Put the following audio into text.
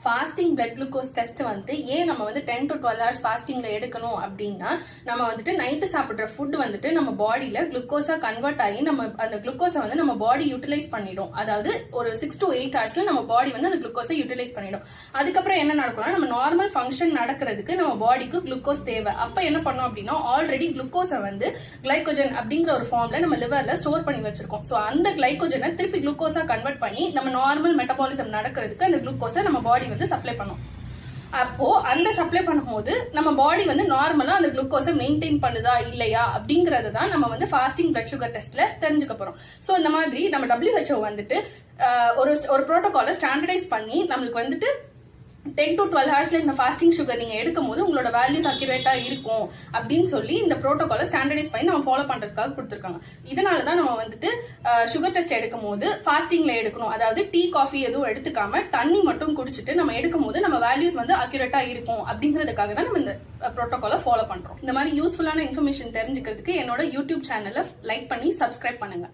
Fasting blood glucose test வந்துட்டு ஏன் நம்ம வந்து 10 to 12 hours ஃபாஸ்டிங்ல எடுக்கணும் அப்படின்னா, நம்ம வந்துட்டு நைட்டு சாப்பிடுற ஃபுட் வந்துட்டு நம்ம பாடியில குளுக்கோஸா கன்வெர்ட் ஆகி நம்ம அந்த குளுக்கோஸை வந்து நம்ம பாடி யூட்டிலைஸ் பண்ணிடும். அதாவது ஒரு 6 to 8 hours நம்ம பாடி வந்து அந்த குளுக்கோஸை யூட்டிலைஸ் பண்ணிடும். அதுக்கப்புறம் என்ன நடக்கும்னா, நம்ம நார்மல் ஃபங்க்ஷன் நடக்கிறதுக்கு நம்ம பாடிக்கு குளுக்கோஸ் தேவை. அப்ப என்ன பண்ணோம் அப்படின்னா, ஆல்ரெடி குளுக்கோஸை வந்து கிளைகோஜன் அப்படிங்கிற ஒரு ஃபார்ம்ல நம்ம லிவர்ல ஸ்டோர் பண்ணி வச்சிருக்கோம். சோ அந்த கிளைகோஜனை திருப்பி குளுக்கோஸா கன்வெர்ட் பண்ணி நம்ம நார்மல் மெட்டபாலிசம் நடக்கிறதுக்கு அந்த குளுக்கோஸை நம்ம பாடி வந்து சப்ளை பண்ணும். அப்போ அந்த சப்ளை பண்ணும்போது நம்ம பாடி வந்து நார்மலா அந்த குளுக்கோஸை மெயின்டைன் பண்ணுதா இல்லையா அப்படிங்கறது தான் நம்ம வந்து ஃபாஸ்டிங் பிளட் சுகர் டெஸ்ட்ல தெரிஞ்சுக்க போறோம். சோ இந்த மாதிரி நம்ம WHO வந்துட்டு ஒரு புரோட்டோகாலை ஸ்டாண்டர்டைஸ் பண்ணி நம்மளுக்கு வந்துட்டு 10 to 12 hours இந்த ஃபாஸ்டிங் சுகர் நீங்க எடுக்கும் போது உங்களோட வேல்யூஸ் அக்யூரேட்டா இருக்கும் அப்படின்னு சொல்லி இந்த புரோட்டோகாலை ஸ்டாண்டர்டைஸ் பண்ணி நம்ம ஃபாலோ பண்றதுக்காக கொடுத்துருக்காங்க. இதனாலதான் நம்ம வந்துட்டு சுகர் டெஸ்ட் எடுக்கும் போது ஃபாஸ்டிங்ல எடுக்கணும். அதாவது டீ காஃபி எதுவும் எடுத்துக்காம தண்ணி மட்டும் குடிச்சிட்டு நம்ம எடுக்கும் போது நம்ம வேல்யூஸ் வந்து அக்யூரேட்டா இருக்கும் அப்படிங்கிறதுக்காக தான் நம்ம இந்த புரோட்டோகாலை ஃபாலோ பண்றோம். இந்த மாதிரி யூஸ்ஃபுல்லான இன்ஃபர்மேஷன் தெரிஞ்சுக்கிறதுக்கு என்னோட யூடியூப் சேனலை லைக் பண்ணி சப்ஸ்கிரைப் பண்ணுங்க.